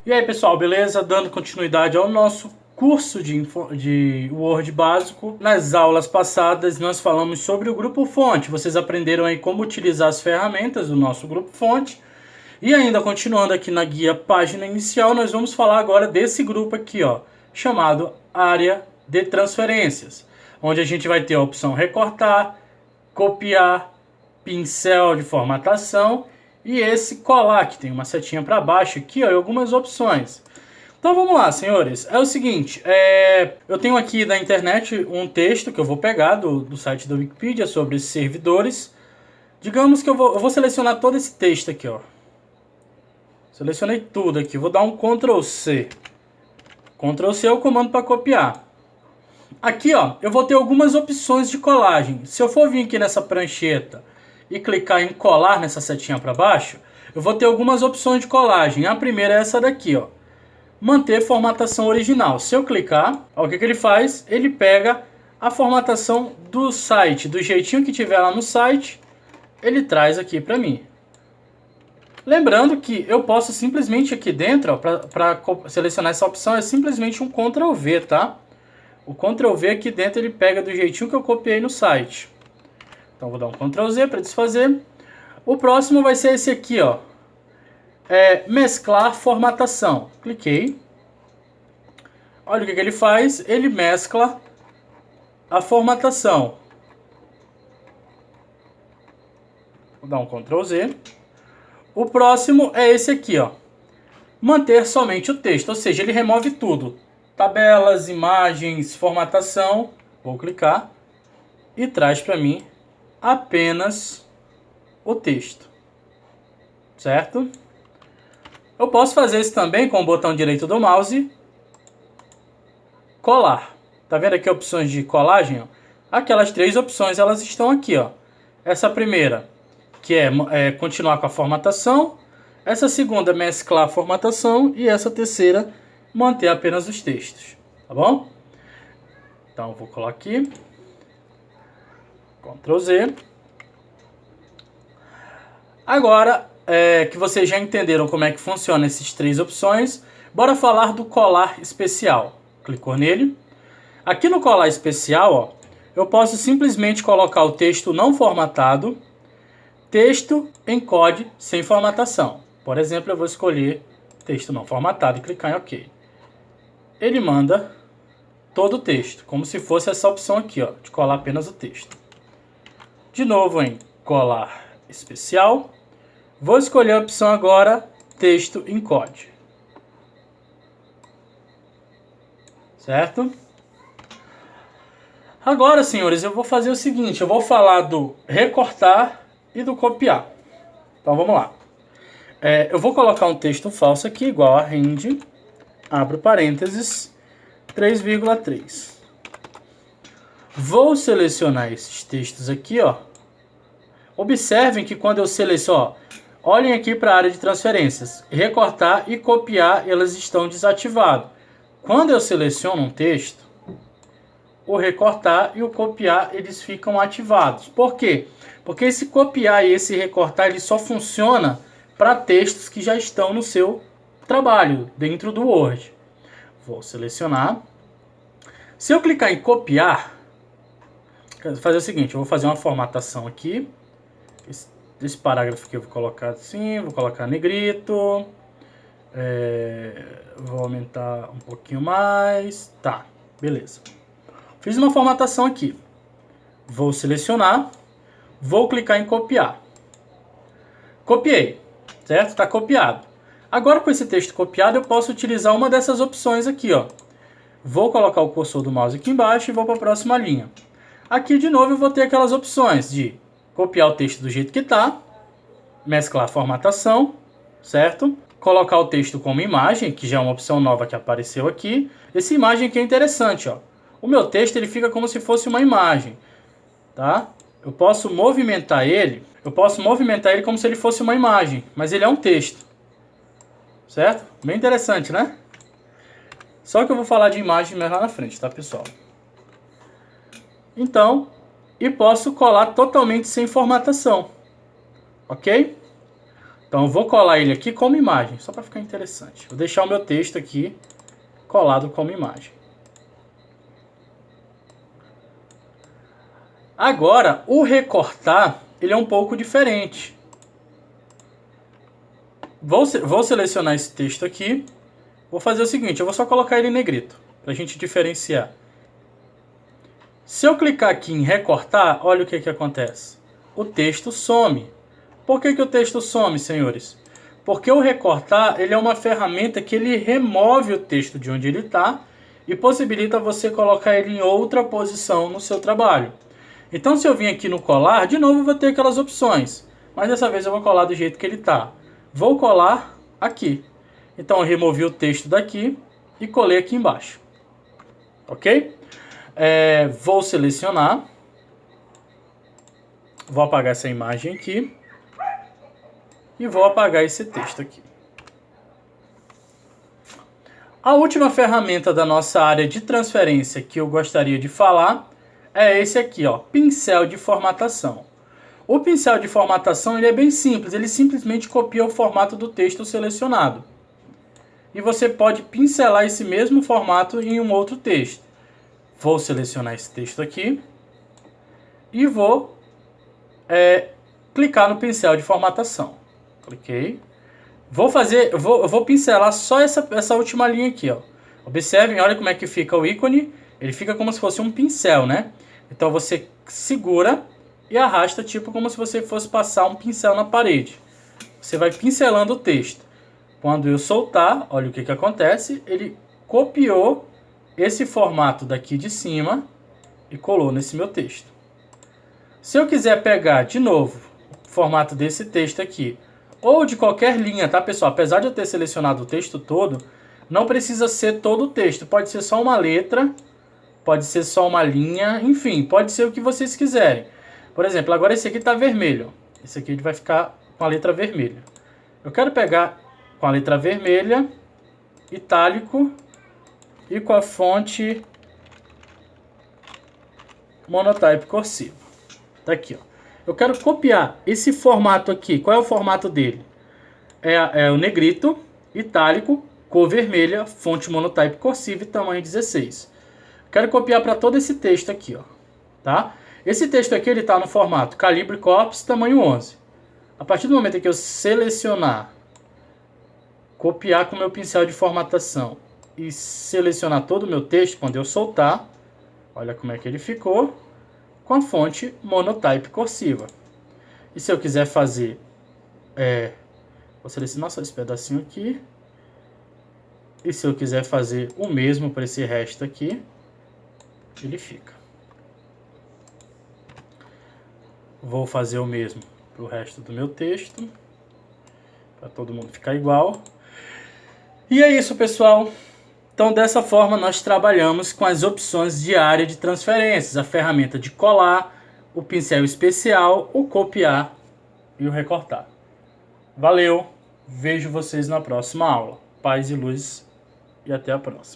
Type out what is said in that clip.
E aí pessoal, beleza? Dando continuidade ao nosso curso de Word básico. Nas aulas passadas nós falamos sobre o grupo fonte. Vocês aprenderam aí como utilizar as ferramentas do nosso grupo fonte. E ainda continuando aqui na guia página inicial, nós vamos falar agora desse grupo aqui, ó, chamado área de transferências, onde a gente vai ter a opção recortar, copiar, pincel de formatação e esse colar, que tem uma setinha para baixo aqui, ó, e algumas opções. Então vamos lá, senhores. É o seguinte, eu tenho aqui na internet um texto que eu vou pegar do site da Wikipedia sobre servidores. Digamos que eu vou selecionar todo esse texto aqui, ó. Selecionei tudo aqui, vou dar um Ctrl C. Ctrl C é o comando para copiar. Aqui, ó, eu vou ter algumas opções de colagem. Se eu for vir aqui nessa prancheta e clicar em colar nessa setinha para baixo, eu vou ter algumas opções de colagem. A primeira é essa daqui, ó. Manter formatação original. Se eu clicar, ó, o que ele faz? Ele pega a formatação do site, do jeitinho que tiver lá no site, ele traz aqui para mim. Lembrando que eu posso simplesmente aqui dentro, para selecionar essa opção, é simplesmente um Ctrl V, tá? O Ctrl V aqui dentro ele pega do jeitinho que eu copiei no site. Então vou dar um Ctrl Z para desfazer. O próximo vai ser esse aqui, ó. Mesclar formatação. Cliquei. Olha o que ele faz. Ele mescla a formatação. Vou dar um Ctrl Z. O próximo é esse aqui, ó. Manter somente o texto, ou seja, ele remove tudo. Tabelas, imagens, formatação. Vou clicar e traz para mim apenas o texto. Certo? Eu posso fazer isso também com o botão direito do mouse. Colar. Tá vendo aqui opções de colagem? Ó? Aquelas três opções, elas estão aqui, ó. Essa primeira, que é continuar com a formatação. Essa segunda, mesclar a formatação. E essa terceira, manter apenas os textos. Tá bom? Então, eu vou colar aqui. Ctrl Z. Agora, que vocês já entenderam como é que funciona essas três opções, bora falar do colar especial. Clicou nele. Aqui no colar especial, ó, eu posso simplesmente colocar o texto não formatado, texto encode sem formatação. Por exemplo, eu vou escolher texto não formatado e clicar em OK. Ele manda todo o texto, como se fosse essa opção aqui, ó, de colar apenas o texto. De novo em colar especial. Vou escolher a opção agora, texto encode. Certo? Agora, senhores, eu vou fazer o seguinte, eu vou falar do recortar e do copiar. Então, vamos lá. Eu vou colocar um texto falso aqui, igual a rend, abro parênteses, 3,3. Vou selecionar esses textos aqui, ó. Observem que quando eu seleciono, olhem aqui para a área de transferências. Recortar e copiar, elas estão desativadas. Quando eu seleciono um texto, o recortar e o copiar, eles ficam ativados. Por quê? Porque esse copiar e esse recortar, ele só funciona para textos que já estão no seu trabalho, dentro do Word. Vou selecionar. Se eu clicar em copiar, vou fazer o seguinte, eu vou fazer uma formatação aqui. Esse parágrafo aqui eu vou colocar assim, vou colocar negrito, vou aumentar um pouquinho mais, tá, beleza. Fiz uma formatação aqui, vou selecionar, vou clicar em copiar. Copiei, certo? Está copiado. Agora com esse texto copiado eu posso utilizar uma dessas opções aqui, ó. Vou colocar o cursor do mouse aqui embaixo e vou para a próxima linha. Aqui de novo eu vou ter aquelas opções de copiar o texto do jeito que está, mesclar a formatação, certo? Colocar o texto como imagem, que já é uma opção nova que apareceu aqui. Essa imagem aqui é interessante, ó. O meu texto ele fica como se fosse uma imagem, tá? Eu posso movimentar ele como se ele fosse uma imagem, mas ele é um texto, certo? Bem interessante, né? Só que eu vou falar de imagem mais lá na frente, tá, pessoal? Então, e posso colar totalmente sem formatação, ok? Então eu vou colar ele aqui como imagem, só para ficar interessante. Vou deixar o meu texto aqui colado como imagem. Agora, o recortar, ele é um pouco diferente. Vou selecionar esse texto aqui. Vou fazer o seguinte, eu vou só colocar ele em negrito, para a gente diferenciar. Se eu clicar aqui em recortar, olha o que acontece. O texto some. Por que o texto some, senhores? Porque o recortar, ele é uma ferramenta que ele remove o texto de onde ele está e possibilita você colocar ele em outra posição no seu trabalho. Então, se eu vim aqui no colar, de novo eu vou ter aquelas opções. Mas dessa vez eu vou colar do jeito que ele está. Vou colar aqui. Então, eu removi o texto daqui e colei aqui embaixo. Ok? Vou selecionar. Vou apagar essa imagem aqui. E vou apagar esse texto aqui. A última ferramenta da nossa área de transferência que eu gostaria de falar é esse aqui, ó, pincel de formatação. O pincel de formatação ele é bem simples, ele simplesmente copia o formato do texto selecionado. E você pode pincelar esse mesmo formato em um outro texto. Vou selecionar esse texto aqui e vou clicar no pincel de formatação. Cliquei. Vou pincelar só essa última linha aqui, ó. Observem, olha como é que fica o ícone. Ele fica como se fosse um pincel, né? Então você segura e arrasta, tipo como se você fosse passar um pincel na parede. Você vai pincelando o texto. Quando eu soltar, olha o que acontece. Ele copiou esse formato daqui de cima e colou nesse meu texto. Se eu quiser pegar de novo o formato desse texto aqui, ou de qualquer linha, tá, pessoal? Apesar de eu ter selecionado o texto todo, não precisa ser todo o texto. Pode ser só uma letra, pode ser só uma linha, enfim, pode ser o que vocês quiserem. Por exemplo, agora esse aqui está vermelho. Esse aqui vai ficar com a letra vermelha. Eu quero pegar com a letra vermelha, itálico e com a fonte monotype cursivo. Tá aqui, ó. Eu quero copiar esse formato aqui. Qual é o formato dele? É o negrito, itálico, cor vermelha, fonte monotype cursiva e tamanho 16. Quero copiar para todo esse texto aqui, ó. Tá? Esse texto aqui ele está no formato calibre corpus, tamanho 11. A partir do momento que eu selecionar, copiar com o meu pincel de formatação e selecionar todo o meu texto, quando eu soltar, olha como é que ele ficou, com a fonte monotype cursiva. E se eu quiser fazer, vou selecionar só esse pedacinho aqui. E se eu quiser fazer o mesmo para esse resto aqui, ele fica. Vou fazer o mesmo para o resto do meu texto, para todo mundo ficar igual. E é isso, pessoal. Então, dessa forma, nós trabalhamos com as opções de área de transferências, a ferramenta de colar, o pincel especial, o copiar e o recortar. Valeu, vejo vocês na próxima aula. Paz e luz e até a próxima.